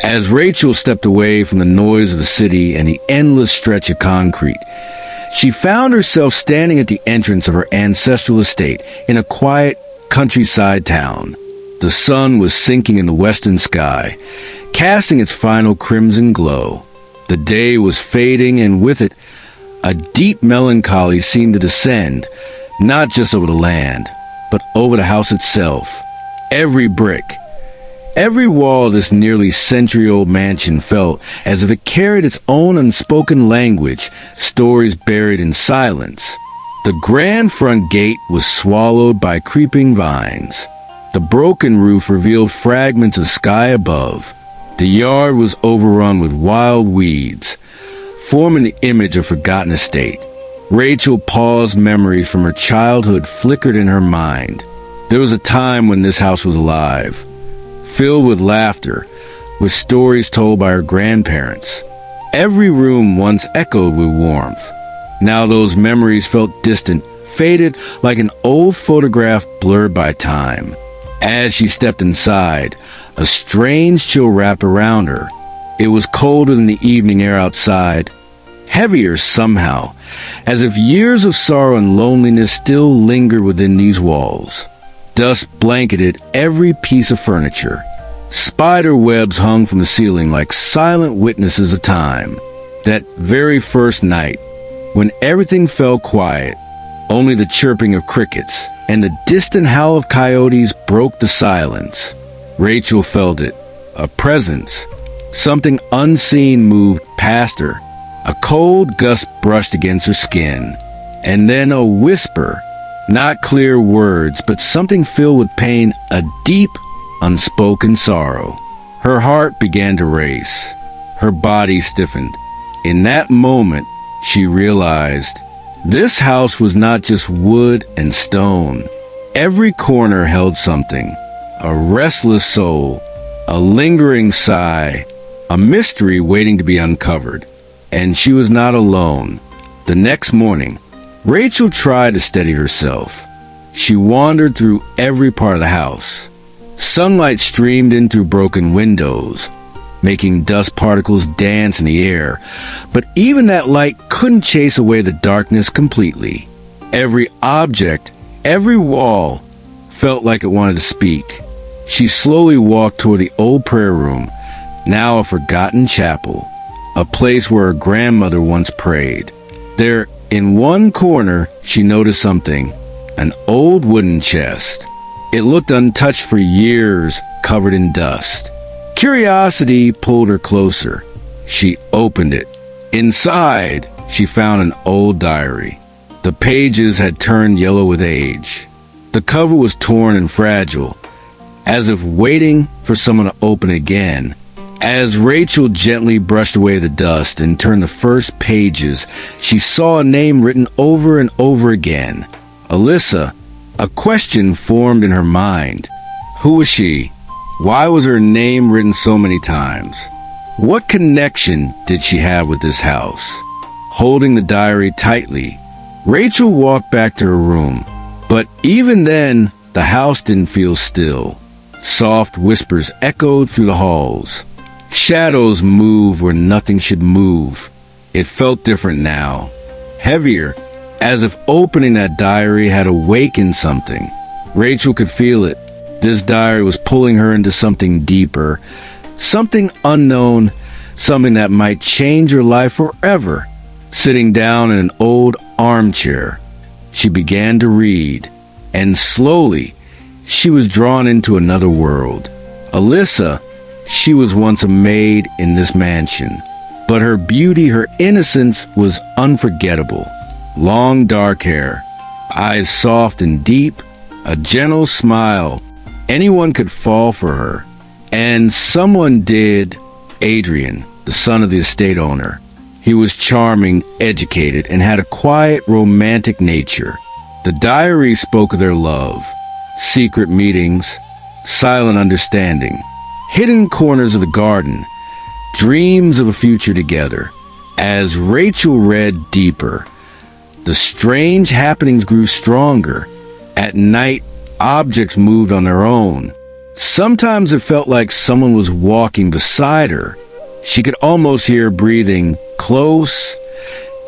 As Rachel stepped away from the noise of the city and the endless stretch of concrete, she found herself standing at the entrance of her ancestral estate in a quiet countryside town. The sun was sinking in the western sky, casting its final crimson glow. The day was fading, and with it, a deep melancholy seemed to descend, not just over the land, but over the house itself. Every brick, every wall of this nearly century-old mansion felt as if it carried its own unspoken language, stories buried in silence. The grand front gate was swallowed by creeping vines. The broken roof revealed fragments of sky above. The yard was overrun with wild weeds, forming the image of a forgotten estate. Rachel paused. Memories from her childhood flickered in her mind. There was a time when this house was alive, filled with laughter, with stories told by her grandparents. Every room once echoed with warmth. Now those memories felt distant, faded like an old photograph blurred by time. As she stepped inside, a strange chill wrapped around her. It was colder than the evening air outside, heavier somehow, as if years of sorrow and loneliness still lingered within these walls. Dust blanketed every piece of furniture. Spider webs hung from the ceiling like silent witnesses of time. That very first night, when everything fell quiet, only the chirping of crickets and the distant howl of coyotes broke the silence. Rachel felt it, a presence. Something unseen moved past her. A cold gust brushed against her skin, and then a whisper. Not clear words, but something filled with pain, a deep, unspoken sorrow. Her heart began to race. Her body stiffened. In that moment, she realized this house was not just wood and stone. Every corner held something, a restless soul, a lingering sigh, a mystery waiting to be uncovered. And she was not alone. The next morning, Rachel tried to steady herself. She wandered through every part of the house. Sunlight streamed in through broken windows, making dust particles dance in the air. But even that light couldn't chase away the darkness completely. Every object, every wall, felt like it wanted to speak. She slowly walked toward the old prayer room, now a forgotten chapel, a place where her grandmother once prayed. There, in one corner, she noticed something, an old wooden chest. It looked untouched for years, covered in dust. Curiosity pulled her closer. She opened it. Inside, she found an old diary. The pages had turned yellow with age. The cover was torn and fragile, as if waiting for someone to open it again. As Rachel gently brushed away the dust and turned the first pages, she saw a name written over and over again. Alyssa. A question formed in her mind. Who was she? Why was her name written so many times? What connection did she have with this house? Holding the diary tightly, Rachel walked back to her room. But even then, the house didn't feel still. Soft whispers echoed through the halls. Shadows moved where nothing should move. It felt different now, heavier, as if opening that diary had awakened something. Rachel could feel it. This diary was pulling her into something deeper, something unknown, something that might change her life forever. Sitting down in an old armchair, she began to read, and slowly, she was drawn into another world. Alyssa, she was once a maid in this mansion, but her beauty, her innocence was unforgettable. Long dark hair, eyes soft and deep, a gentle smile. Anyone could fall for her. And someone did. Adrian, the son of the estate owner. He was charming, educated, and had a quiet, romantic nature. The diary spoke of their love, secret meetings, silent understanding, hidden corners of the garden, dreams of a future together. As Rachel read deeper, the strange happenings grew stronger. At night, objects moved on their own. Sometimes it felt like someone was walking beside her. She could almost hear her breathing close,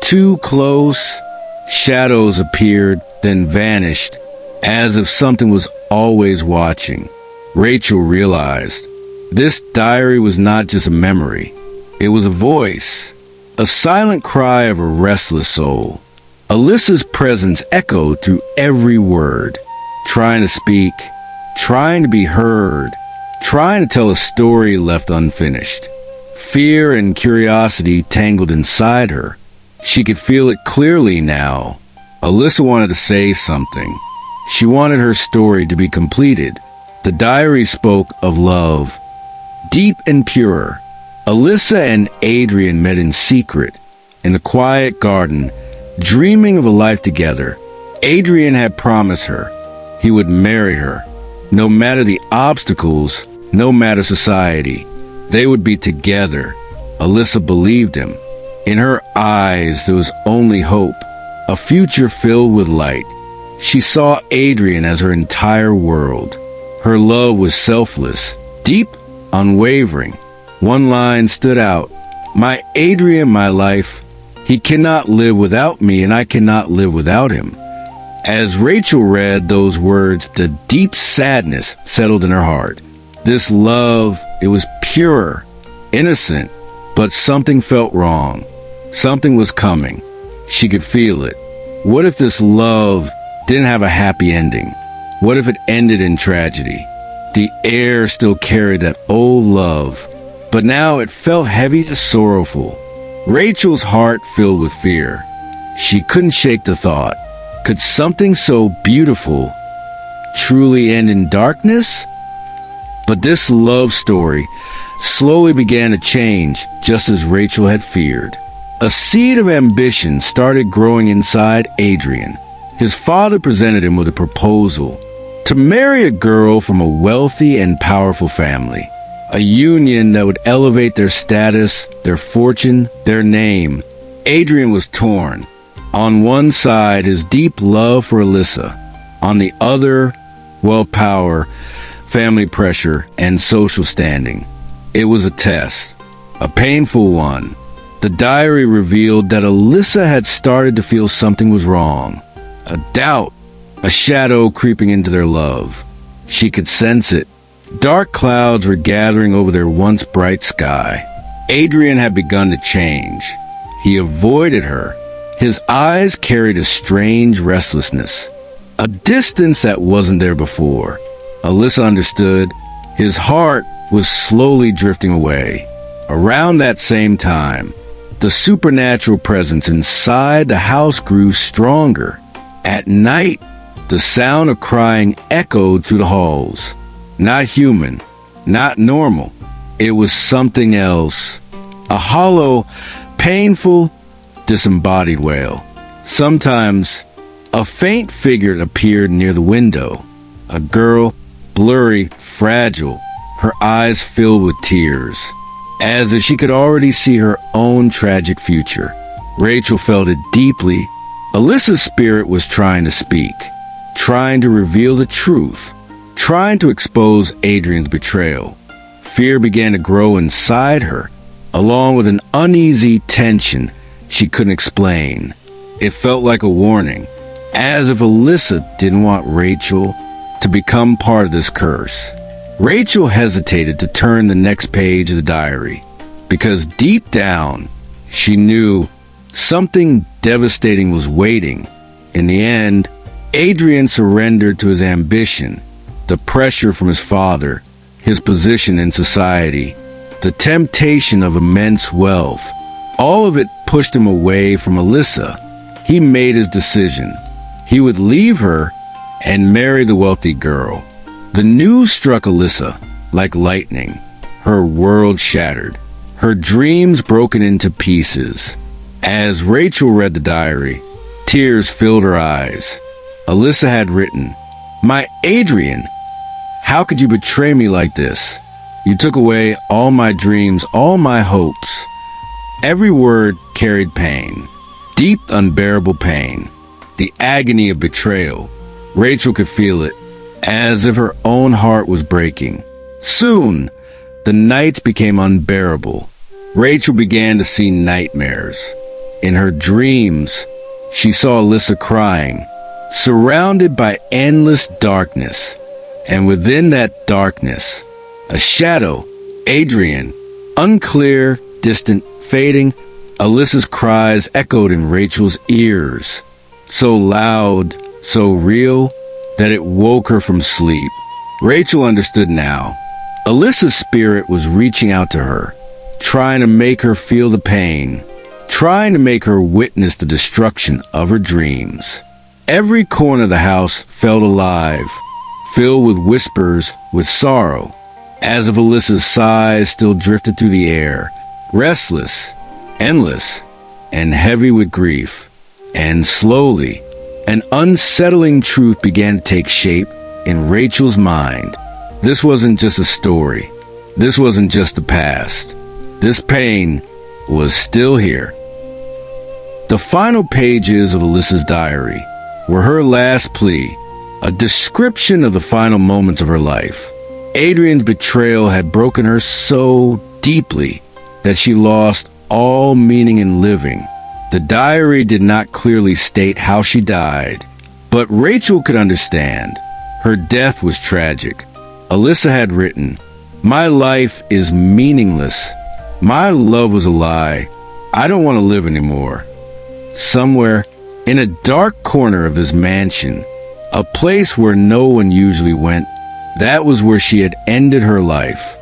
too close. Shadows appeared, then vanished, as if something was always watching. Rachel realized this diary was not just a memory. It was a voice, a silent cry of a restless soul. Alyssa's presence echoed through every word, trying to speak, trying to be heard, trying to tell a story left unfinished. Fear and curiosity tangled inside her. She could feel it clearly now. Alyssa wanted to say something. She wanted her story to be completed. The diary spoke of love, deep and pure. Alyssa and Adrian met in secret, in the quiet garden, dreaming of a life together. Adrian had promised her he would marry her. No matter the obstacles, no matter society, they would be together. Alyssa believed him. In her eyes there was only hope, a future filled with light. She saw Adrian as her entire world. Her love was selfless, deep, unwavering. One line stood out: "My Adrian, my life. He cannot live without me, and I cannot live without him." As Rachel read those words, the deep sadness settled in her heart. This love, it was pure, innocent, but something felt wrong. Something was coming. She could feel it. What if this love didn't have a happy ending? What if it ended in tragedy? The air still carried that old love, but now it felt heavy to sorrowful. Rachel's heart filled with fear. She couldn't shake the thought. Could something so beautiful truly end in darkness? But this love story slowly began to change, just as Rachel had feared. A seed of ambition started growing inside Adrian. His father presented him with a proposal to marry a girl from a wealthy and powerful family, a union that would elevate their status, their fortune, their name. Adrian was torn. On one side, his deep love for Alyssa. On the other, power, family pressure, and social standing. It was a test, a painful one. The diary revealed that Alyssa had started to feel something was wrong. A doubt, a shadow creeping into their love. She could sense it. Dark clouds were gathering over their once bright sky. Adrian had begun to change. He avoided her. His eyes carried a strange restlessness, a distance that wasn't there before. Alyssa understood. His heart was slowly drifting away. Around that same time, the supernatural presence inside the house grew stronger. At night, the sound of crying echoed through the halls. Not human, not normal. It was something else. A hollow, painful, disembodied wail. Sometimes, a faint figure appeared near the window. A girl, blurry, fragile, her eyes filled with tears, as if she could already see her own tragic future. Rachel felt it deeply. Alyssa's spirit was trying to speak, trying to reveal the truth, trying to expose Adrian's betrayal. Fear began to grow inside her, along with an uneasy tension she couldn't explain. It felt like a warning, as if Alyssa didn't want Rachel to become part of this curse. Rachel hesitated to turn the next page of the diary, because deep down, she knew something devastating was waiting. In the end, Adrian surrendered to his ambition, the pressure from his father, his position in society, the temptation of immense wealth. All of it pushed him away from Alyssa. He made his decision. He would leave her and marry the wealthy girl. The news struck Alyssa like lightning. Her world shattered, her dreams broken into pieces. As Rachel read the diary, tears filled her eyes. Alyssa had written, "My Adrian, how could you betray me like this? You took away all my dreams, all my hopes." Every word carried pain, deep, unbearable pain, the agony of betrayal. Rachel could feel it. as if her own heart was breaking. Soon, the nights became unbearable. Rachel began to see nightmares. In her dreams, she saw Alyssa crying, surrounded by endless darkness. And within that darkness, a shadow, Adrian, unclear, distant, fading. Alyssa's cries echoed in Rachel's ears, so loud, so real, that it woke her from sleep. Rachel understood now. Alyssa's spirit was reaching out to her, trying to make her feel the pain, trying to make her witness the destruction of her dreams. Every corner of the house felt alive, filled with whispers, with sorrow, as if Alyssa's sighs still drifted through the air, restless, endless, and heavy with grief. And slowly, an unsettling truth began to take shape in Rachel's mind. This wasn't just a story. This wasn't just the past. This pain was still here. The final pages of Alyssa's diary were her last plea, a description of the final moments of her life. Adrian's betrayal had broken her so deeply that she lost all meaning in living. The diary did not clearly state how she died, but Rachel could understand. Her death was tragic. Alyssa had written, "My life is meaningless. My love was a lie. I don't want to live anymore." Somewhere in a dark corner of this mansion, a place where no one usually went, that was where she had ended her life.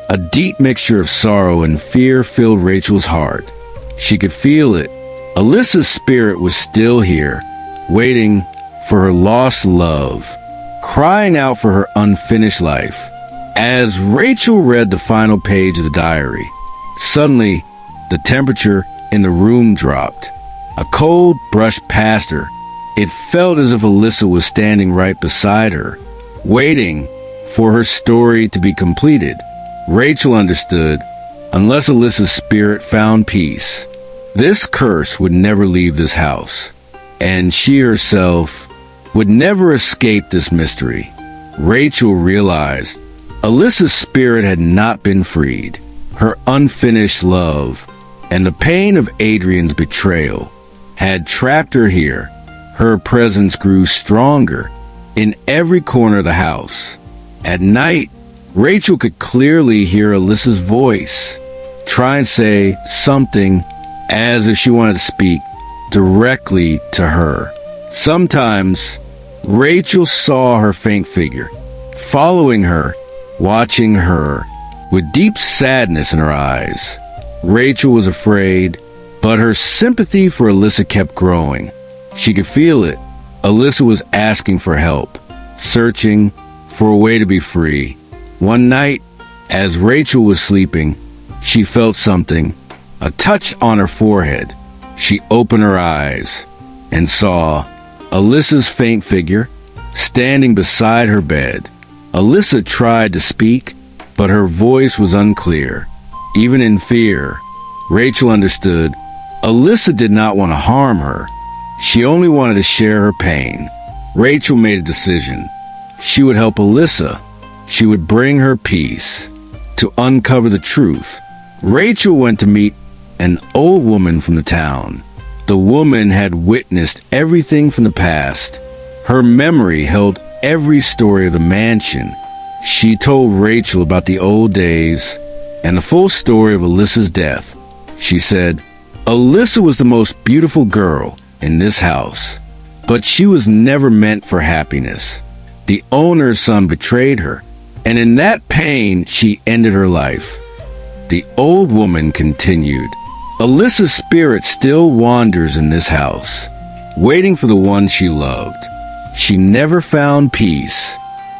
A deep mixture of sorrow and fear filled Rachel's heart. She could feel it. Alyssa's spirit was still here, waiting for her lost love, crying out for her unfinished life. As Rachel read the final page of the diary, suddenly the temperature in the room dropped. A cold brushed past her. It felt as if Alyssa was standing right beside her, waiting for her story to be completed. Rachel understood, unless Alyssa's spirit found peace, this curse would never leave this house, and she herself would never escape this mystery. Rachel realized Alyssa's spirit had not been freed. Her unfinished love and the pain of Adrian's betrayal had trapped her here. Her presence grew stronger in every corner of the house. At night, Rachel could clearly hear Alyssa's voice, try and say something as if she wanted to speak directly to her. Sometimes, Rachel saw her faint figure, following her, watching her, with deep sadness in her eyes. Rachel was afraid, but her sympathy for Alyssa kept growing. She could feel it. Alyssa was asking for help, searching for a way to be free. One night, as Rachel was sleeping, she felt something, a touch on her forehead. She opened her eyes and saw Alyssa's faint figure standing beside her bed. Alyssa tried to speak, but her voice was unclear. Even in fear, Rachel understood Alyssa did not want to harm her. She only wanted to share her pain. Rachel made a decision. She would help Alyssa. She would bring her peace. To uncover the truth, Rachel went to meet an old woman from the town. The woman had witnessed everything from the past. Her memory held every story of the mansion. She told Rachel about the old days and the full story of Alyssa's death. She said, Alyssa was the most beautiful girl in this house, but she was never meant for happiness. The owner's son betrayed her, and in that pain, she ended her life. The old woman continued, Alyssa's spirit still wanders in this house, waiting for the one she loved. She never found peace.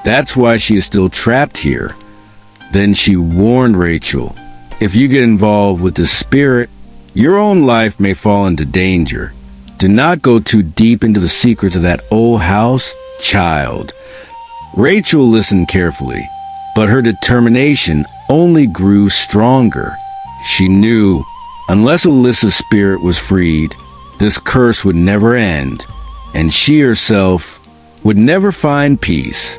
That's why she is still trapped here. Then she warned Rachel, if you get involved with this spirit, your own life may fall into danger. Do not go too deep into the secrets of that old house, child. Rachel listened carefully, but her determination only grew stronger. She knew, unless Alyssa's spirit was freed, this curse would never end, and she herself would never find peace.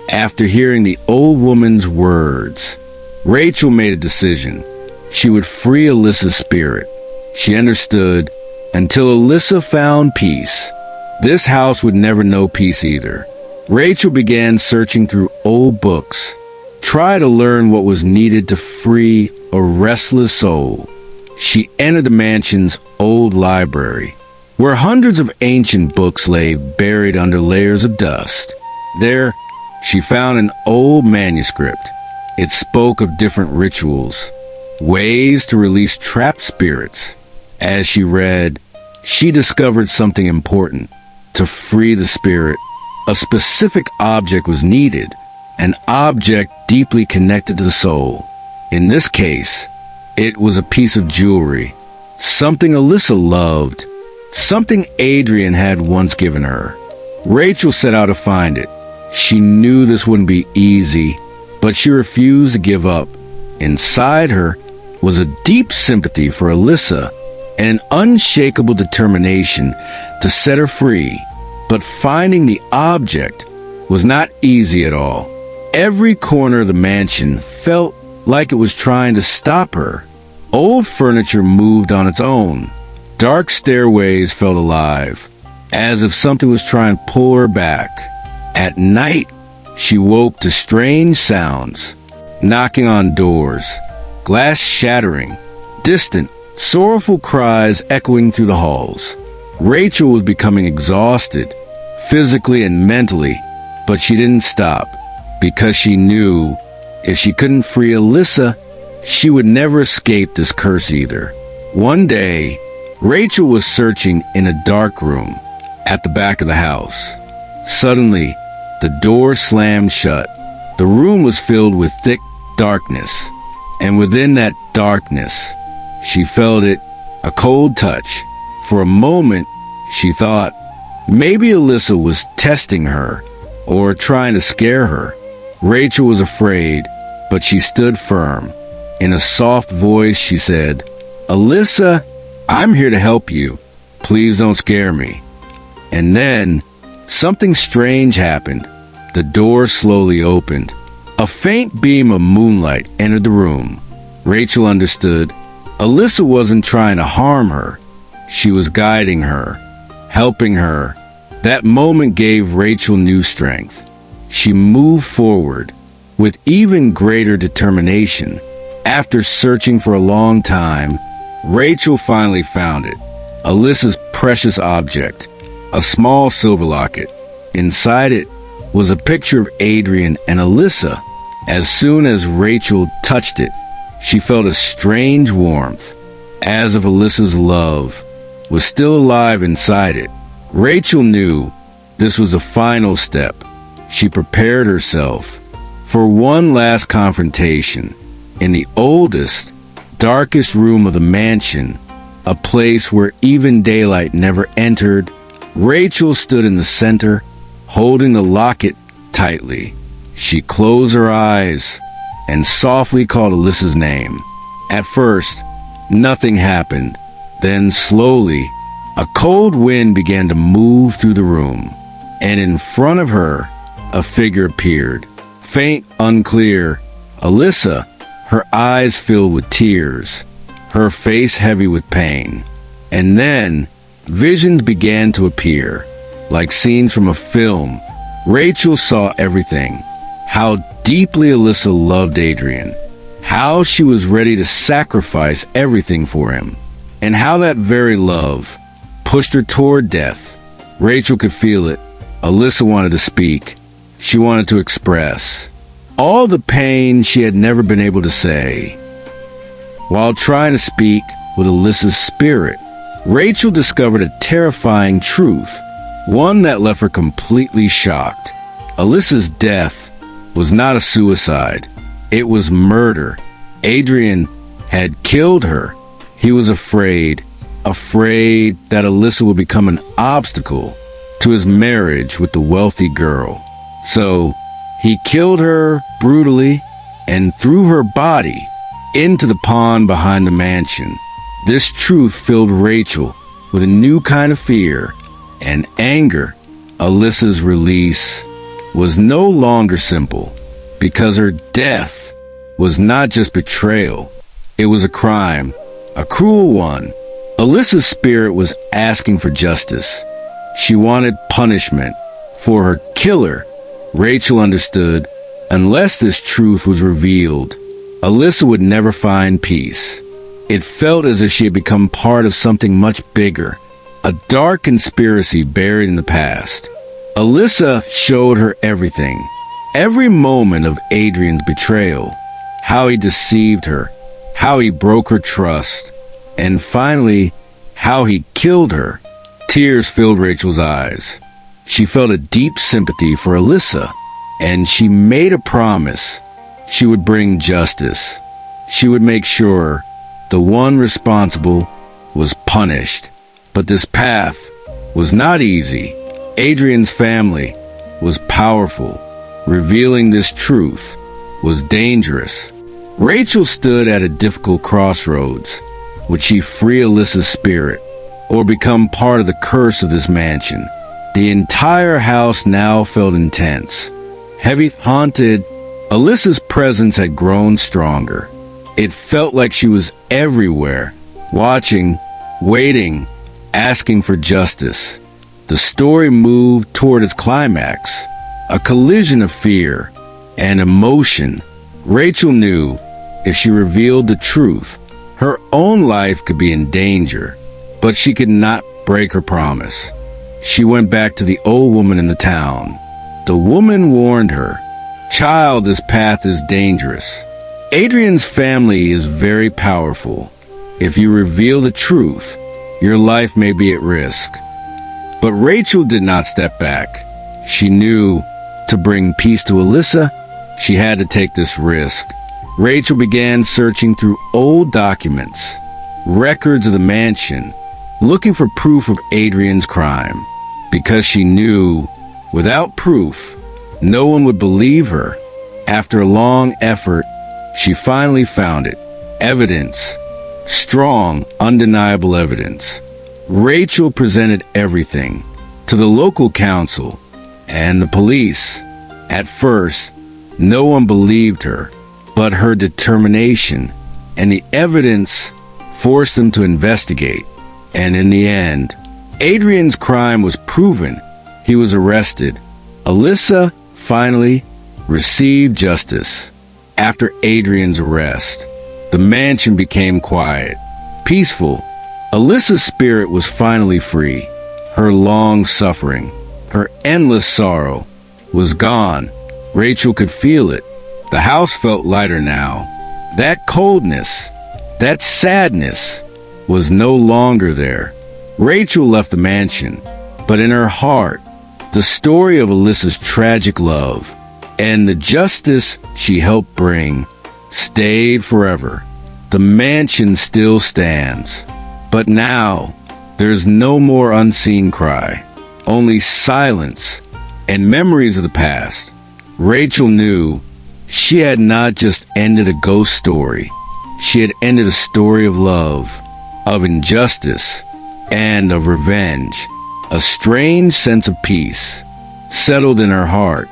After hearing the old woman's words, Rachel made a decision. She would free Alyssa's spirit. She understood, until Alyssa found peace, this house would never know peace either. Rachel began searching through old books, try to learn what was needed to free a restless soul. She entered the mansion's old library, where hundreds of ancient books lay buried under layers of dust. There, she found an old manuscript. It spoke of different rituals, ways to release trapped spirits. As she read, she discovered something important. To free the spirit, a specific object was needed, an object deeply connected to the soul. In this case, it was a piece of jewelry, something Alyssa loved, something Adrian had once given her. Rachel set out to find it. She knew this wouldn't be easy, but she refused to give up. Inside her was a deep sympathy for Alyssa and an unshakable determination to set her free. But finding the object was not easy at all. Every corner of the mansion felt like it was trying to stop her. Old furniture moved on its own. Dark stairways felt alive, as if something was trying to pull her back. At night, she woke to strange sounds, knocking on doors, glass shattering, distant, sorrowful cries echoing through the halls. Rachel was becoming exhausted, physically and mentally, but she didn't stop, because she knew if she couldn't free Alyssa, she would never escape this curse either. One day, Rachel was searching in a dark room at the back of the house. Suddenly, the door slammed shut. The room was filled with thick darkness, and within that darkness, she felt it, a cold touch. For a moment, she thought maybe Alyssa was testing her or trying to scare her. Rachel was afraid, but she stood firm. In a soft voice, she said, "Alyssa, I'm here to help you. Please don't scare me." And then, something strange happened. The door slowly opened. A faint beam of moonlight entered the room. Rachel understood. Alyssa wasn't trying to harm her. She was guiding her, helping her. That moment gave Rachel new strength. She moved forward with even greater determination. After searching for a long time, Rachel finally found it. Alyssa's precious object, a small silver locket. Inside it was a picture of Adrian and Alyssa. As soon as Rachel touched it, she felt a strange warmth, as if Alyssa's love was still alive inside it. Rachel knew this was the final step. She prepared herself for one last confrontation. In the oldest, darkest room of the mansion, a place where even daylight never entered, Rachel stood in the center, holding the locket tightly. She closed her eyes and softly called Alyssa's name. At first, nothing happened. Then slowly, a cold wind began to move through the room, and in front of her, a figure appeared. Faint, unclear. Alyssa, her eyes filled with tears, her face heavy with pain. And then, visions began to appear, like scenes from a film. Rachel saw everything. How deeply Alyssa loved Adrian. How she was ready to sacrifice everything for him. And how that very love pushed her toward death. Rachel could feel it. Alyssa wanted to speak. She wanted to express all the pain she had never been able to say. While trying to speak with Alyssa's spirit, Rachel discovered a terrifying truth, one that left her completely shocked. Alyssa's death was not a suicide. It was murder. Adrian had killed her. He was afraid that Alyssa would become an obstacle to his marriage with the wealthy girl. So, he killed her brutally and threw her body into the pond behind the mansion. This truth filled Rachel with a new kind of fear and anger. Alyssa's release was no longer simple, because her death was not just betrayal. It was a crime, a cruel one. Alyssa's spirit was asking for justice. She wanted punishment for her killer. Rachel understood, unless this truth was revealed, Alyssa would never find peace. It felt as if she had become part of something much bigger, a dark conspiracy buried in the past. Alyssa showed her everything, every moment of Adrian's betrayal, how he deceived her, how he broke her trust, and finally, how he killed her. Tears filled Rachel's eyes. She felt a deep sympathy for Alyssa, and she made a promise. She would bring justice. She would make sure the one responsible was punished. But this path was not easy. Adrian's family was powerful. Revealing this truth was dangerous. Rachel stood at a difficult crossroads. Would she free Alyssa's spirit, or become part of the curse of this mansion? The entire house now felt intense, heavy, haunted. Alyssa's presence had grown stronger. It felt like she was everywhere, watching, waiting, asking for justice. The story moved toward its climax, a collision of fear and emotion. Rachel knew if she revealed the truth, her own life could be in danger, but she could not break her promise. She went back to the old woman in the town. The woman warned her, "Child, this path is dangerous. Adrian's family is very powerful. If you reveal the truth, your life may be at risk." But Rachel did not step back. She knew to bring peace to Alyssa, she had to take this risk. Rachel began searching through old documents, records of the mansion, looking for proof of Adrian's crime, because she knew without proof, no one would believe her. After a long effort, she finally found it. Evidence. Strong, undeniable evidence. Rachel presented everything to the local council and the police. At first, no one believed her, but her determination and the evidence forced them to investigate. And in the end, Adrian's crime was proven. He was arrested. Alyssa finally received justice. After Adrian's arrest, the mansion became quiet, peaceful. Alyssa's spirit was finally free. Her long suffering, her endless sorrow was gone. Rachel could feel it. The house felt lighter now. That coldness, that sadness was no longer there. Rachel left the mansion, but in her heart, the story of Alyssa's tragic love and the justice she helped bring stayed forever. The mansion still stands, but now there's no more unseen cry, only silence and memories of the past. Rachel knew she had not just ended a ghost story. She had ended a story of love, of injustice, and of revenge. A strange sense of peace settled in her heart.